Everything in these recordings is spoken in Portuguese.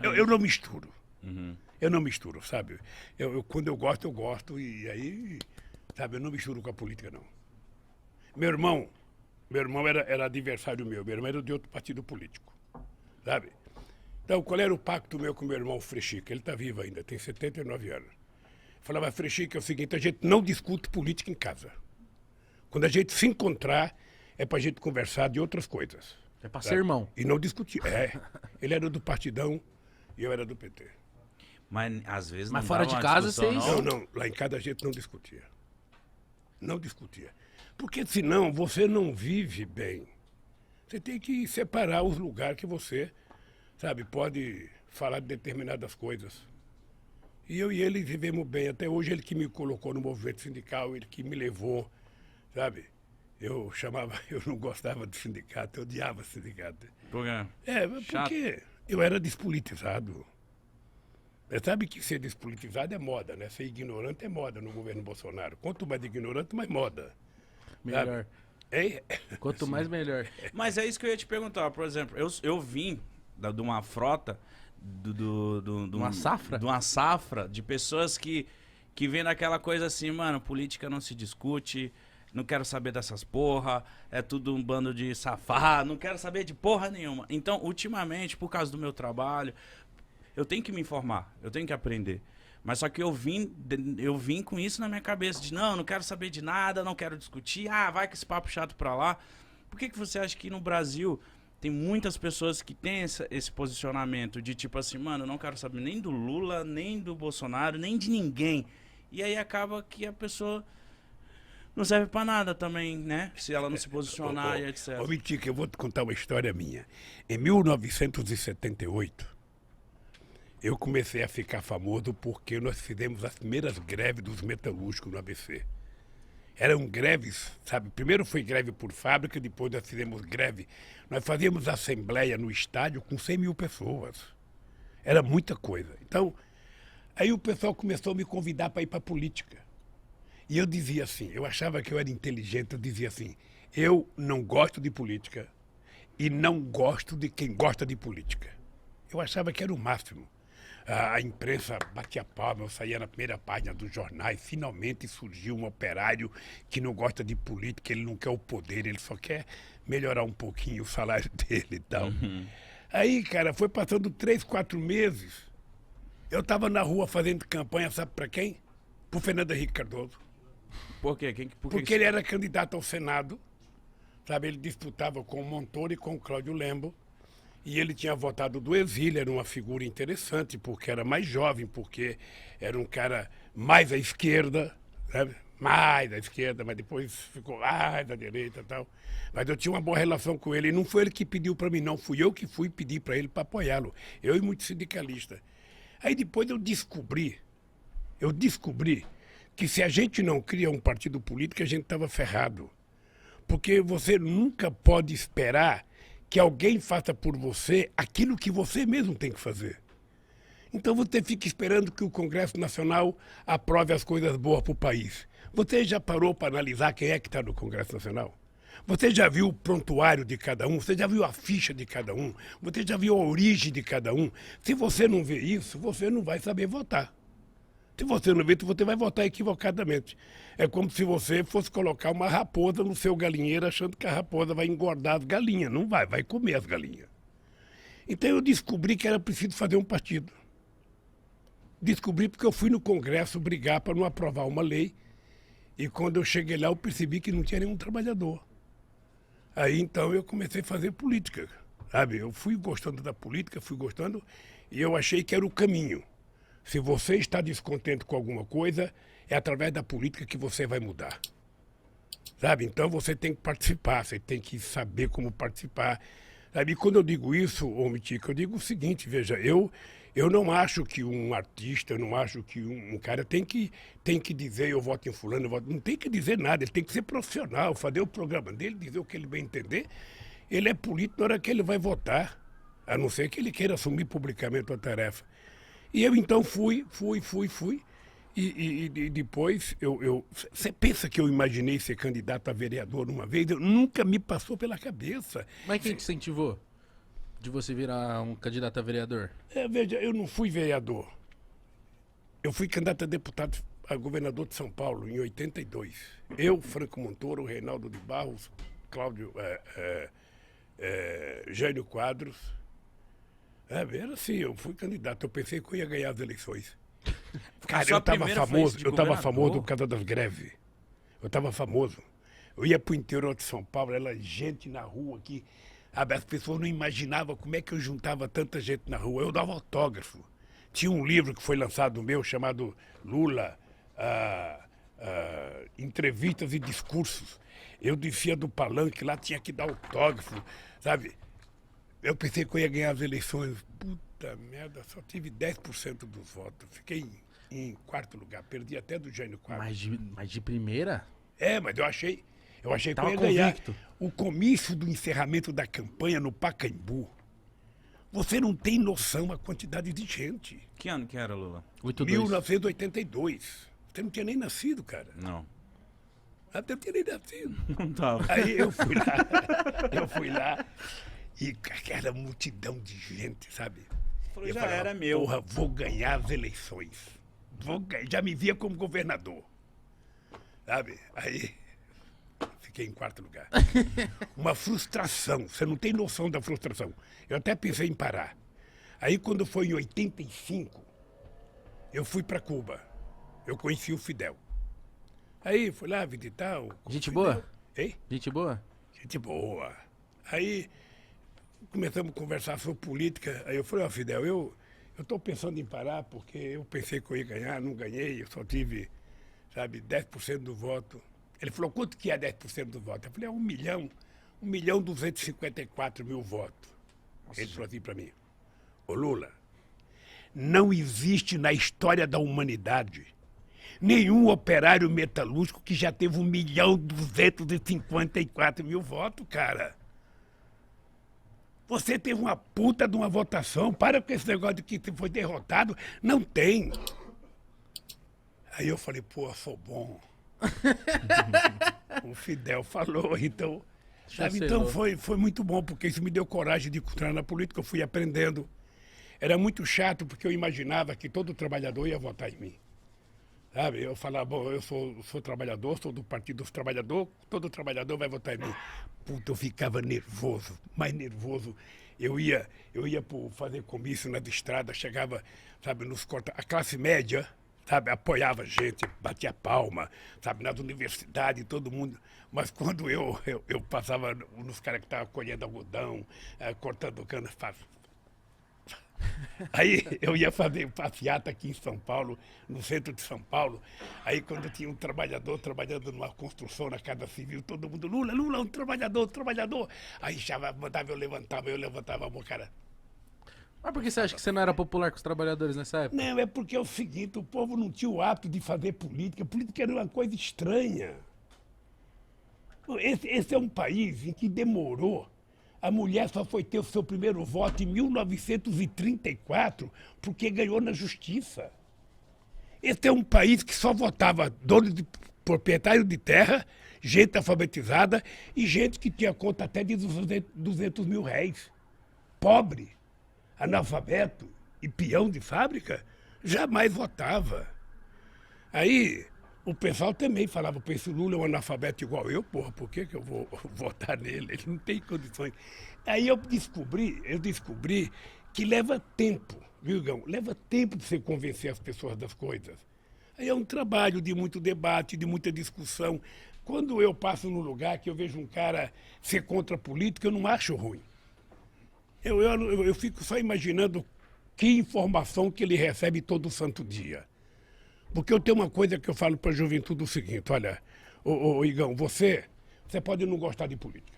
Eu não misturo. Uhum. Eu não misturo, sabe? Quando eu gosto, e aí, sabe, eu não misturo com a política, não. Meu irmão era adversário meu irmão era de outro partido político, sabe? Então, qual era o pacto meu com meu irmão Frechica? Ele está vivo ainda, tem 79 anos. Falava, Frechica, é o seguinte, a gente não discute política em casa. Quando a gente se encontrar, é pra gente conversar de outras coisas. É pra sabe? ser irmão. E não discutir. Ele era do Partidão e eu era do PT. Mas às vezes Mas não fora dava de uma casa, discussão, vocês- Não, lá em casa a gente não discutia. Não discutia. Porque senão você não vive bem. Você tem que separar os lugares que você, sabe, pode falar de determinadas coisas. E eu e ele vivemos bem. Até hoje ele que me colocou no movimento sindical, ele que me levou, sabe? Eu não gostava de sindicato, eu odiava sindicato. Por quê? É, porque eu era despolitizado. Você sabe que ser despolitizado é moda, né? Ser ignorante é moda no governo Bolsonaro. Quanto mais ignorante, mais moda. Melhor. É, Quanto mais, melhor. Mas é isso que eu ia te perguntar. Por exemplo, eu vim de uma frota, Uma safra? de uma safra de pessoas que vêm daquela coisa assim, mano, política não se discute, não quero saber dessas porra, é tudo um bando de safado, não quero saber de porra nenhuma. Então, ultimamente, por causa do meu trabalho, eu tenho que me informar, eu tenho que aprender. Mas só que eu vim com isso na minha cabeça, de não quero saber de nada, não quero discutir, vai com esse papo chato pra lá. Por que você acha que no Brasil tem muitas pessoas que têm esse posicionamento de tipo assim, mano, eu não quero saber nem do Lula, nem do Bolsonaro, nem de ninguém. E aí acaba que a pessoa não serve pra nada também, né? Se ela não se posicionar e etc. Ô, Mitica, eu vou te contar uma história minha. Em 1978, eu comecei a ficar famoso porque nós fizemos as primeiras greves dos metalúrgicos no ABC. Eram greves, sabe? Primeiro foi greve por fábrica, depois nós fizemos greve. Nós fazíamos assembleia no estádio com 100 mil pessoas. Era muita coisa. Então, aí o pessoal começou a me convidar para ir para a política. E eu dizia assim, eu achava que eu era inteligente, eu dizia assim, eu não gosto de política e não gosto de quem gosta de política. Eu achava que era o máximo. A imprensa batia palma, eu saía na primeira página dos jornais, finalmente surgiu um operário que não gosta de política, ele não quer o poder, ele só quer melhorar um pouquinho o salário dele e tal. Aí, cara, foi passando 3, 4 meses, eu estava na rua fazendo campanha, sabe para quem? Pro Fernando Henrique Cardoso. Por quê? Porque ele era candidato ao Senado, sabe? Ele disputava com o Montoro e com o Cláudio Lembo. E ele tinha votado do exílio, era uma figura interessante, porque era mais jovem, porque era um cara mais à esquerda, sabe? Mais à esquerda, mas depois ficou mais à direita e tal. Mas eu tinha uma boa relação com ele, e não foi ele que pediu para mim, não. Fui eu que fui pedir para ele para apoiá-lo. Eu e muitos sindicalistas. Aí depois eu descobri que se a gente não cria um partido político, a gente estava ferrado. Porque você nunca pode esperar que alguém faça por você aquilo que você mesmo tem que fazer. Então você fica esperando que o Congresso Nacional aprove as coisas boas para o país. Você já parou para analisar quem é que está no Congresso Nacional? Você já viu o prontuário de cada um? Você já viu a ficha de cada um? Você já viu a origem de cada um? Se você não vê isso, você não vai saber votar. Se você não vê, você vai votar equivocadamente. É como se você fosse colocar uma raposa no seu galinheiro achando que a raposa vai engordar as galinhas. Não vai, vai comer as galinhas. Então eu descobri que era preciso fazer um partido. Descobri porque eu fui no Congresso brigar para não aprovar uma lei. E quando eu cheguei lá, eu percebi que não tinha nenhum trabalhador. Aí então eu comecei a fazer política, sabe? Eu fui gostando da política, e eu achei que era o caminho. Se você está descontente com alguma coisa, é através da política que você vai mudar. Sabe? Então você tem que participar, você tem que saber como participar. Sabe? E quando eu digo isso, ô Mitica, eu digo o seguinte, veja, eu não acho que um artista, eu não acho que um cara tem que dizer eu voto em fulano, não tem que dizer nada, ele tem que ser profissional, fazer o programa dele, dizer o que ele bem entender. Ele é político na hora que ele vai votar, a não ser que ele queira assumir publicamente a tarefa. E eu então fui. E depois você pensa que eu imaginei ser candidato a vereador uma vez? Nunca me passou pela cabeça. Mas quem te incentivou? De você virar um candidato a vereador? Veja, eu não fui vereador. Eu fui candidato a deputado a governador de São Paulo em 82. Eu, Franco Montoro, Reinaldo de Barros, Cláudio, Jânio Quadros. Era assim, eu fui candidato. Eu pensei que eu ia ganhar as eleições. Cara, sua eu estava primeira foi famoso, de eu estava governador? famoso por causa das greves. Eu estava famoso. Eu ia para o interior de São Paulo, era gente na rua aqui. As pessoas não imaginavam como é que eu juntava tanta gente na rua. Eu dava autógrafo. Tinha um livro que foi lançado meu chamado Lula, Entrevistas e Discursos. Eu descia do palanque, lá tinha que dar autógrafo, sabe? Eu pensei que eu ia ganhar as eleições. Puta merda, só tive 10% dos votos. Fiquei em quarto lugar, perdi até do Jânio Quadros. Mas de primeira? Mas eu achei que eu Tava ia ganhar. convicto. O comício do encerramento da campanha no Pacaembu. Você não tem noção a quantidade de gente. Que ano que era, Lula? 82. 1982. Você não tinha nem nascido, cara. Não. Até eu tinha nem nascido. Não tava. Aí eu fui lá e aquela multidão de gente, sabe? Falou, Eu já falava, era meu. Porra, vou ganhar as eleições. Já me via como governador. Sabe? Aí fiquei em quarto lugar. Uma frustração. Você não tem noção da frustração. Eu até pensei em parar. Aí quando foi em 85, eu fui para Cuba. Eu conheci o Fidel. Aí fui lá visitar o Gente Fidel. boa? Hein? Gente boa? Gente boa. Aí começamos a conversar sobre política. Aí eu falei, ó, Fidel, eu estou pensando em parar porque eu pensei que eu ia ganhar, não ganhei, eu só tive, sabe, 10% do voto. Ele falou, quanto que é 10% do voto? Eu falei, 1.254.000 votos. Ele falou assim para mim, ô Lula, não existe na história da humanidade nenhum operário metalúrgico que já teve 1.254.000 votos, cara. Você teve uma puta de uma votação. Para com esse negócio de que você foi derrotado. Não tem. Aí eu falei, pô, eu sou bom. O Fidel falou, então. Sabe, então foi muito bom, porque isso me deu coragem de entrar na política. Eu fui aprendendo. Era muito chato, porque eu imaginava que todo trabalhador ia votar em mim. Sabe? Eu falava, bom, eu sou trabalhador, sou do Partido dos Trabalhadores, todo trabalhador vai votar em mim. Puta, eu ficava nervoso, mais nervoso. Eu ia fazer comício nas estradas, chegava, sabe, nos corta. A classe média, sabe, apoiava a gente, batia palma, sabe, nas universidades, todo mundo. Mas quando eu passava nos caras que estavam colhendo algodão, cortando cana, aí eu ia fazer passeata aqui em São Paulo, no centro de São Paulo. Aí quando tinha um trabalhador trabalhando numa construção na Casa Civil, todo mundo, Lula, Lula, um trabalhador. Aí já mandava, eu levantava a mão, cara. Mas por que você acha que você não era popular com os trabalhadores nessa época? Não, é porque é o seguinte, o povo não tinha o hábito de fazer política. Política era uma coisa estranha. Esse é um país em que demorou. A mulher só foi ter o seu primeiro voto em 1934, porque ganhou na justiça. Esse é um país que só votava dono de proprietário de terra, gente alfabetizada e gente que tinha conta até de 200 mil réis. Pobre, analfabeto e peão de fábrica, jamais votava. Aí o pessoal também falava, pô, esse Lula é um analfabeto igual eu, porra, por que eu vou votar nele? Ele não tem condições. Aí eu descobri que leva tempo, viu, Gão? Leva tempo de você convencer as pessoas das coisas. Aí é um trabalho de muito debate, de muita discussão. Quando eu passo num lugar que eu vejo um cara ser contra a política, eu não acho ruim. Eu fico só imaginando que informação que ele recebe todo santo dia. Porque eu tenho uma coisa que eu falo para a juventude o seguinte, olha, ô Igão, você pode não gostar de política.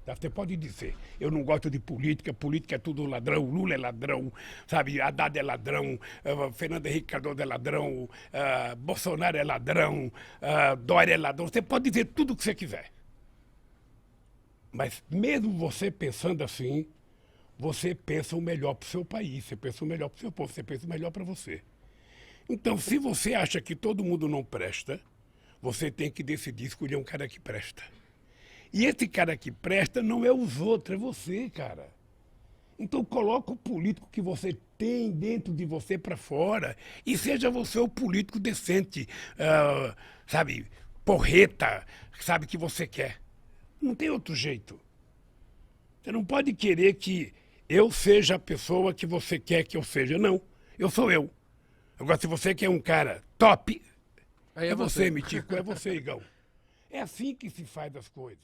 Tá? Você pode dizer, eu não gosto de política, política é tudo ladrão, Lula é ladrão, sabe, Haddad é ladrão, Fernando Henrique Cardoso é ladrão, Bolsonaro é ladrão, Dória é ladrão. Você pode dizer tudo o que você quiser. Mas mesmo você pensando assim, você pensa o melhor para o seu país, você pensa o melhor para o seu povo, você pensa o melhor para você. Então, se você acha que todo mundo não presta, você tem que decidir escolher um cara que presta. E esse cara que presta não é os outros, é você, cara. Então coloca o político que você tem dentro de você para fora e seja você o político decente, sabe, porreta, sabe, que você quer. Não tem outro jeito. Você não pode querer que eu seja a pessoa que você quer que eu seja. Não, eu sou eu. Agora, se você quer um cara top, Aí é você, Mitico, é você, Igão. É assim que se faz as coisas.